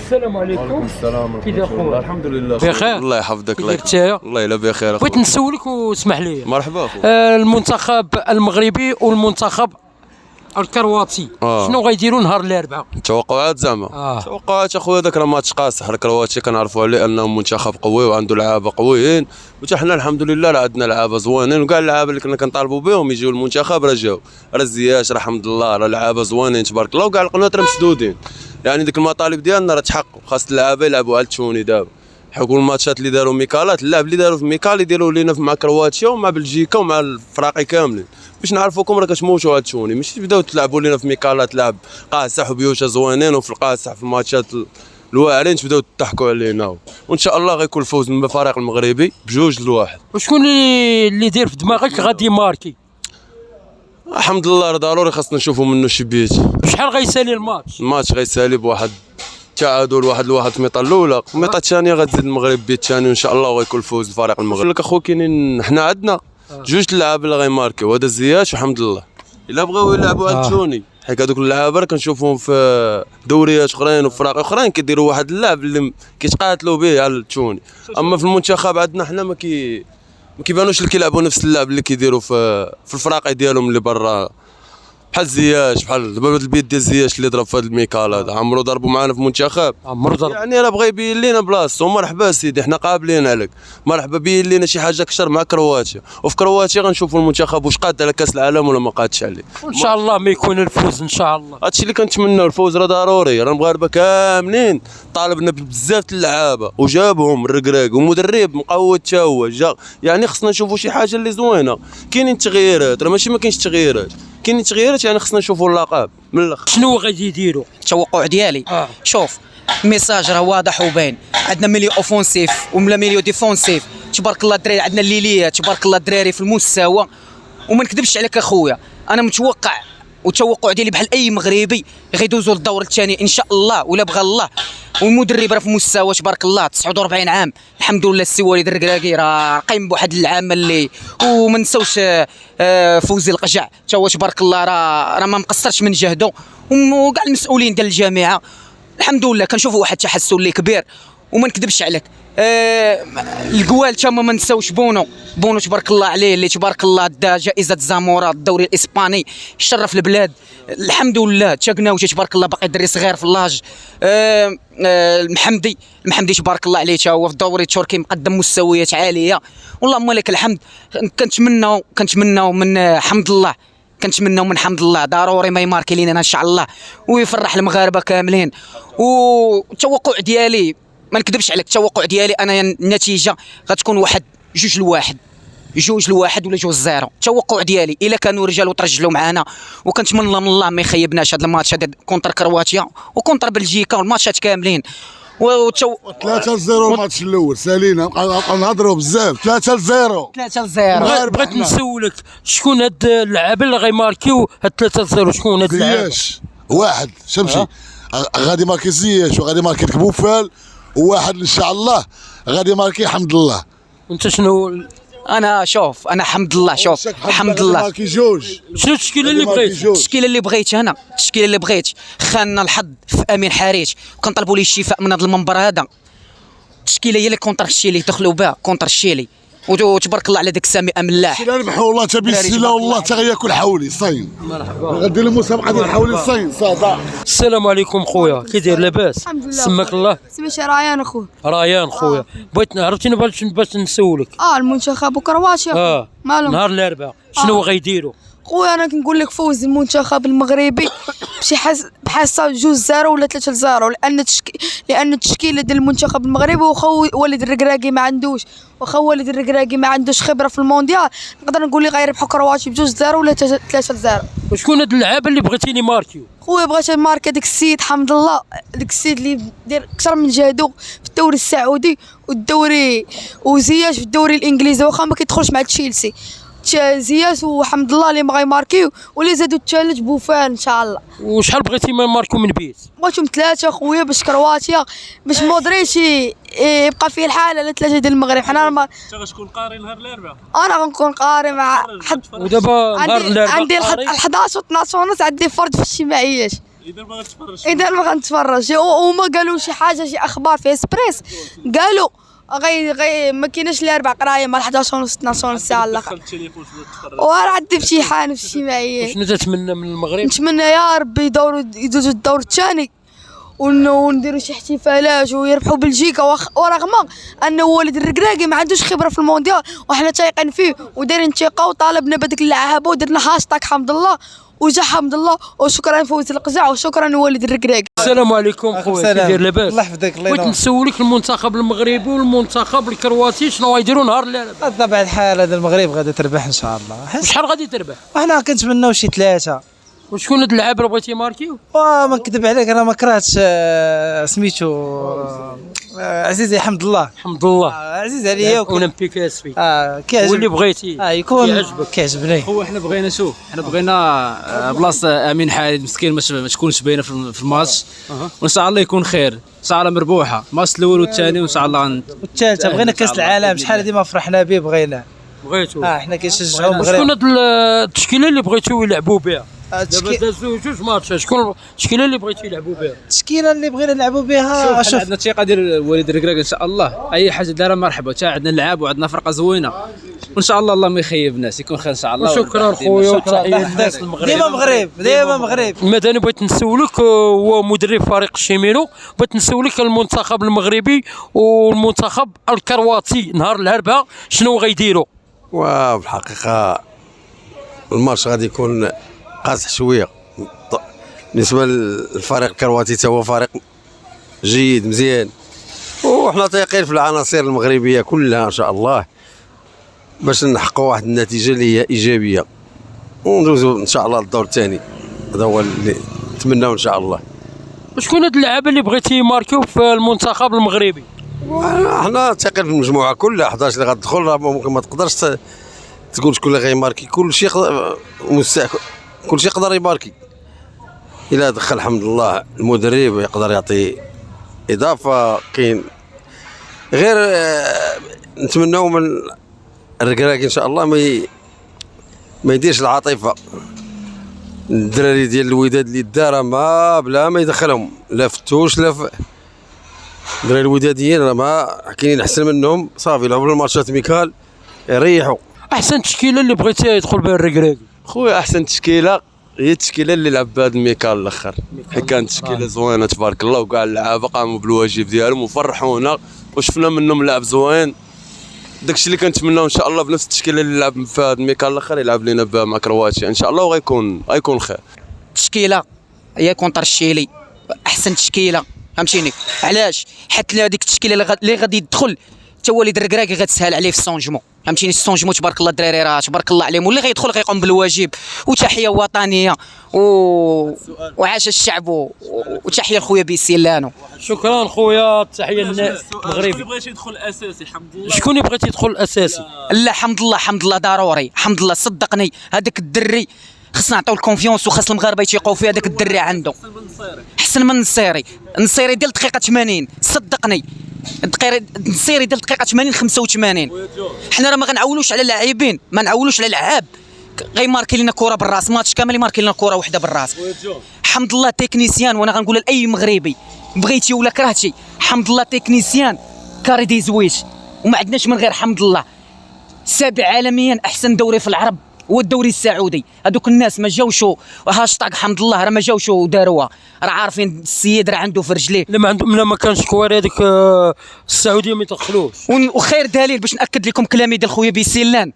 السلام عليكم. وعليكم السلام كيف ورحمة الله. اخويا؟ الحمد لله بخير؟ الله يحفظك. الله كيف داير؟ الله الا بخير بغيت اخويا. نسولك واسمح لي. مرحبا اخويا. المنتخب المغربي والمنتخب الكرواتي شنو غيديروا نهار الاربعاء؟ توقعات زعما توقعات اخويا. داك راه ماتش قاصح. الكرواتيا كنعرفوا عليه انه منتخب قوي وعنده لعابه قويين، وحتى حنا الحمد لله راه عندنا لعابه زوينين، وكاع اللعابه اللي كنا كنطالبوا بهم يجيو المنتخب راه جاو. راه زياش راه الحمد لله راه لعابه زوينين تبارك الله، وكاع القنوات راه مسدودين. يعني ديك المطالب ديالنا راه تحققوا. خاص اللعابه يلعبوا على التوني دابا، حكوا الماتشات اللي داروا ميكالات، اللعب اللي داروا في ميكال يديروا لينا مع كرواتيا ومع بلجيكا ومع الفراقي كاملين، باش نعرفوكم راه كتموتوا على التوني. ماشي تبداو تلعبوا لينا في ميكالات لعب قاصح وبيوشا زوينين، وفي القاصح في الماتشات الواعرين تبداو تضحكوا علينا. وان شاء الله غيكون الفوز من الفريق المغربي ب2-1. وشكون اللي يدير في دماغك غادي ماركي؟ الحمد لله راه ضروري خاصنا نشوفوا منه شي بيت. شحال غيسالي الماتش؟ الماتش غيسالي بواحد تعادل 1-1 في الميطه الاولى، الميطه الثانيه غتزيد المغرب بيت ثاني وان شاء الله وغيكون الفوز الفريق المغربي. لك اخو كاينين حنا عندنا جوج اللعابه اللي غيماركيو، هذا زياش والحمد لله. الا بغاو يلعبوا على التوني حيت هذوك اللعابه راه كنشوفوهم في دوريات اخرين وفراق اخرين كيديروا واحد اللعب اللي كيتقاتلوا به على التوني. اما في المنتخب عندنا حنا ما كيبانوش اللي كيلعبوا نفس اللعب اللي كيديروا في الفراقي ديالهم اللي برا، بحال زياش. بحال دابا البيت ديال زياش اللي ضرب في هذا الميكال هذا، عمرو ضربوا معنا في المنتخب. عمرو ضرب يعني راه بغى يبين لينا بلاصتو. مرحبا سيدي حنا قابلين عليك، مرحبا بين لينا شي حاجه اكثر مع كرواتيا، وفي كرواتيا غنشوفوا المنتخب واش قاد على كاس العالم ولا ما قادش عليه. وان شاء الله ما يكون الفوز ان شاء الله. هادشي اللي كنتمناو، الفوز راه ضروري. راه المغاربه كاملين طالبنا بزاف د اللعابه وجابهم الركراك، ومدرب مقود حتى هو جا. يعني خصنا نشوفوا شي حاجه اللي زوينه. كاينين تغييرات، راه ماشي ما كاينش تغييرات، كاينين تغييرات. يعني خصنا نشوفوا اللقب من الاخر. شنو غادي يديروا؟ التوقع ديالي شوف الميساج راه واضح وباين. عندنا ميليو اوفونسيف ولا ميليو ديفونسيف تبارك الله الدراري، عندنا الليليه تبارك الله الدراري في المستوى. وما نكذبش عليك اخويا، انا متوقع والتوقع ديالي بحال اي مغربي غيدوزوا للدور الثاني ان شاء الله ولا بغى الله. والمدرب راه في مستوى تبارك الله 49 عام الحمد لله. السي وليد الركراكي راه قايم بواحد العمل اللي، وما نساوش فوزي القجع حتى هو تبارك الله راه ما مقصرش من جهده، وكاع المسؤولين ديال الجامعه الحمد لله كنشوفوا واحد التحسن اللي كبير. وما نكذبش عليك القوال تما ما نساوش بونو تبارك الله عليه اللي تبارك الله دا جائزه زامورا الدوري الاسباني، شرف البلاد الحمد لله. تشاكناوتي تبارك الله باقي دري صغير في اللاج. المحمدي تبارك الله عليه تا هو في الدوري التركي مقدم مستويات عاليه، واللهم لك الحمد. كنتمناو من حمد الله، كنتمناو من حمد الله ضروري ما يماركي لينا ان شاء الله ويفرح المغاربه كاملين. والتوقع ديالي ما نكذبش عليك، التوقع ديالي انا النتيجه غتكون 2-1 ولا 2-0. التوقع ديالي الا كانوا رجال وترجلوا معنا، وكنتمنى من الله ما يخيبناش هذا الماتش هذا كونتر كرواتيا وكونتر بلجيكا والماتشات كاملين. 3-0 الماتش الاول سالينا، نبقاو نهضروا بزاف. 3-0 بغيت نسولك شكون هاد اللعابه اللي غيماركيو هاد 3-0؟ شكون هاد اللعابه؟ زياش واحد شمشي غادي ماركي زياش، وغادي ماركي كبوفال، وواحد ان شاء الله غادي ماركي حمد الله. انت شنو؟ انا شوف انا حمد الله، شوف الحمد لله. ماركي جوج. شنو التشكيله اللي بغيت؟ التشكيله اللي بغيت خاننا الحظ في امين حريج، وكنطلبوا ليه الشفاء من هذا المنبر هذا. التشكيله هي اللي كونتر الشيلي دخلوا بها كونتر الشيلي، وتبارك الله على داك سامي املاح. لا نربحوا والله تبي السيله والله تا غياكل حولي صين. مرحبا غدير المسابقه ديال حولي صين صافا. السلام عليكم خويا، كي داير لاباس؟ الحمد لله. سماك الله؟ سميتي ريان اخويا. ريان خويا. بغيت عرفتيني باش نسولك. المنتخب وكرواتيا مالهم نهار الاربعاء شنو غيديروا؟ خويا انا كنقول لك فوز المنتخب المغربي بشي بحاسه 2-0 ولا 3-0، لان التشكيله ديال المنتخب المغربي وخو وليد الركراكي ما عندوش خبره في المونديال. نقدر نقول لك غيربحوا كرواتيا ب2-0 ولا 3-0. وشكون هاد اللعابه اللي بغيتيني ماركيو؟ خويا بغيت نماركي داك السيد حمد الله، داك السيد اللي داير اكثر من جهدو في الدوري السعودي والدوري، وزياش في الدوري الانجليزي واخا ما كيدخلش مع تشيلسي. زياس وحمد الله اللي ما غيماركيو، واللي زادوا الثالث بوفال ان شاء الله. وشحال بغيتي ما نماركو من بيت؟ بغيتهم 3 خويا باش كرواتيا باش مودريتش يبقى فيه الحال على 3 ديال المغرب. حنا انت غتكون قاري نهار الاربعاء؟ انا غنكون قاري مع ودابا نهار الاربعاء عندي 11 و 12 ونص عندي فرد في الاجتماعيات. اذا ما غتفرجش اذا ما غنتفرج وما قالوا شي حاجه شي اخبار في اسبريس قالوا غي ما كايناش الاربع قرايه مع 11 ونص 12 ونص ساعه الاخر التليفون تفرج وراه عندي امتحان في الاجتماعيات. شنو تتمنى من المغرب؟ نتمنى يا ربي يدوزوا الدور الثاني ونديروا شي احتفالات ويربحوا بلجيكا ورغم ان والد الركراكي ما عندوش خبره في المونديال وحنا تايقين فيه ودايرين ثقه وطالبنا بهذيك اللعابه ودرنا هاشتاغ حمد الله وجا حمد الله وشكرا فوز القزع وشكرا والد الركراكي. السلام عليكم خويا، كي داير لاباس؟ الله يحفظك. الله بغيت ينور. نسولك المنتخب المغربي والمنتخب الكرواتي شنو غيديروا نهار الاربعاء؟ بطبيعة الحال هذا المغرب غادي تربح ان شاء الله. وشحال غادي تربح؟ وحنا كنتمناو شي 3. وشكون هاد اللعاب اللي بغيتي يماركيو؟ وما نكذب عليك انا ما كرهتش سميتو عزيزي حمد الله. الحمد لله. عزيز عليا اولمبيك اسفي كيعجب واللي بغيتي يكون كيعجبك. كيعجبني. هو احنا بغينا شوف احنا بغينا بلاصه امين حالد مسكين ما تكونش باينه في الماتش وان شاء الله يكون خير ان شاء الله مربوحه الماتش الاول والثاني وان شاء الله والثالثه بغينا كاس العالم شحال هذه ما فرحنا به بغينا. بغيتو حنا كنشجعوا المغرب. شكون هاد التشكيله اللي بغيتو يلعبوا بها؟ دابا دازو جوج ماتشات، شكون التشكيله اللي بغيتو يلعبوا بها؟ التشكيله اللي بغينا نلعبوا بها شوف عندنا الثقه ديال وليد الركراك ان شاء الله اي حاجه دارها مرحبا تا عندنا اللعاب وعندنا فرقه زوينه وان شاء الله ما يخيب الناس يكون خير ان شاء الله. وشكرا خويا وتحيه للناس المغرب. ديما مغرب ديما مغرب. المدني بغيت نسولك هو مدرب فريق شيمينو، بغيت نسولك المنتخب المغربي والمنتخب الكرواتي نهار الاربعاء شنو غيديروا؟ وفي الحقيقه الماتش غادي يكون قاصح شويه بالنسبه للفريق الكرواتي، تا هو فريق جيد مزيان وحنا تايقين في العناصر المغربيه كلها ان شاء الله باش نحققوا واحد النتيجه اللي هي ايجابيه وندوزوا ان شاء الله للدور الثاني. هذا هو اللي نتمناو ان شاء الله. شكون هاد اللعابه اللي بغيتي يماركيو في المنتخب المغربي؟ حنا تايقين في المجموعه كلها 11 اللي غتدخل، راه ممكن ما تقدرش تقول شكون اللي غيماركي، كل شيء كل شيء يقدر يماركي. الا دخل الحمد لله المدرب يقدر يعطي اضافه. كاين غير نتمناو من الركراكي ان شاء الله ما يديرش العاطفه. الدراري ديال الوداد اللي دار ما بلا ما يدخلهم لا فتوش لا الدراري الوداديين راه ما كاينين احسن منهم، صافي يلعبوا الماتشات ميكال يريحوا. احسن تشكيله اللي بغيتي يدخل بها الركراكي؟ خويا احسن تشكيله هي التشكيله اللي لعب بهذا الميكال الاخر، كانت تشكيله زوينه تبارك الله وكاع اللعابه قاموا بالواجب ديالهم وفرحونا وشفنا منهم لعب زوين. داكشي اللي كنتمناو ان شاء الله بنفس التشكيله اللي لعب في هذا الميكال الاخر يلعب لينا بها مع كرواتيا ان شاء الله وغيكون خير. التشكيله هي كونتر الشيلي احسن تشكيله فهمتيني علاش؟ حيت هذيك التشكيله اللي غادي يدخل حتى وليد الركراكي غتسهل عليه في السونجمون فهمتيني. السونجمون تبارك الله الدراري راه تبارك الله عليهم واللي غيدخل غيقوم بالواجب. وتحيه وطنيه وعاش الشعب وتحيه لخويا بيسيلانو. شكرا خويا، تحيه للناس شكون المغربي. اللي بغيتي يدخل اساسي؟ حمد الله. شكون اللي بغيتي يدخل اساسي؟ لا حمد الله ضروري. حمد الله صدقني هذاك الدري خصنا نعطيو الكونفيونس وخاص المغاربه يثيقوا فيه. هذاك الدري عنده احسن من النصيري ديال دقيقه 80 صدقني. النصيري ديال دقيقه 80 85. حنا راه ما غنعولوش على لاعبين، ما نعولوش على لعاب غيماركي لنا كره بالراس، ماتش كامل يماركي لنا كره وحده بالراس. حمد الله تكنيسيان، وانا غنقولها لاي مغربي بغيتي ولا كرهتي، حمد الله تكنيسيان كاري دي زويش وما عندناش من غير حمد الله. سابع عالميا احسن دوري في العرب هو الدوري السعودي. هذوك الناس ما جاوش هاشتاغ حمد الله راه ما جاوش وداروها، راه عارفين السيد راه عنده في رجليه. لا ما عندهم، لا ما كانش كواري هذيك السعوديه ما يدخلوش. وخير دليل باش ناكد لكم كلامي ديال خويا بيسيلان،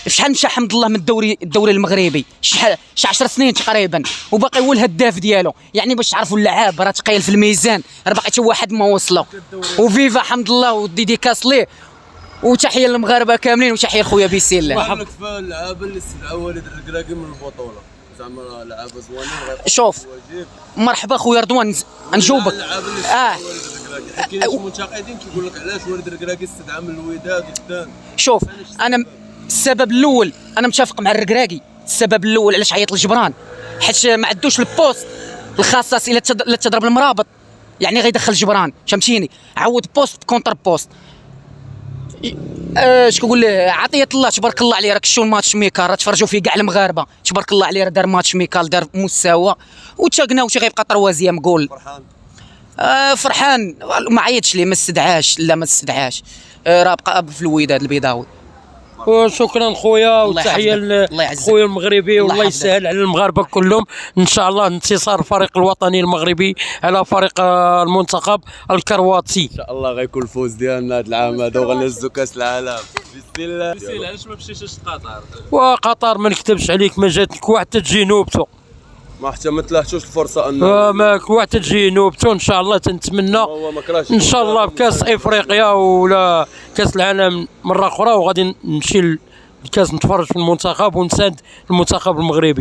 شحال مشى حمد الله من الدوري المغربي، شحال 10 سنين تقريبا وباقي هو الهداف ديالو. يعني باش تعرفوا اللعاب راه ثقيل في الميزان، راه باقي حتى واحد ما وصله. وفيفا حمد الله وديديكاس ليه وتحيه للمغاربه كاملين وتحيه لخويا بيسيلان. وحنا كفايه اللعابه اللي استدعوا وليد الركراكي من البطوله زعما لعابه زوينين. شوف مرحبا خويا رضوان نجاوبك. كاينين شي منتقدين كيقول لك علاش وليد الركراكي استدعى من الوداد والثاني. شوف انا السبب الاول انا متفق مع الركراكي. السبب الاول علاش عيط لجبران حيت ما عندوش البوست الخاص الا تضرب المرابط يعني غيدخل جبران فهمتيني. عوض بوست بكونتر بوست. اش كنقول له عطيه الله تبارك الله عليه، راك شو الماتش ميكال راه تفرجوا فيه كاع المغاربه تبارك الله عليه، راه دار ماتش ميكال دار مستوى وتشاكناوتي غيبقى طروازيام جول. فرحان فرحان ما عيطش ليه، ما استدعاش، لا ما استدعاش، راه بقى في الوداد البيضاوي. وشكرا خويا، الله وتحيه يحفظك. الله يعزك. لخويا المغربي، الله والله يحفظك. يسهل على المغاربه كلهم ان شاء الله. انتصار الفريق الوطني المغربي على فريق المنتخب الكرواتي. ان شاء الله غيكون الفوز ديالنا هذا العام هذا وغنهزوا كاس العالم بسم الله. سيل علاش ما مشيتش لقطر؟ وقطر ما نكتبش عليك ما جاتك واحد تجي نوبته، ما حتى ما تلاحتوش الفرصه انه ماك واحد تجي نوبته. ان شاء الله تنتمنى هو ما كرهش ان شاء الله بكاس افريقيا ولا كاس العالم مره اخرى، وغادي نمشي الكاس نتفرج في المنتخب ونساند المنتخب المغربي.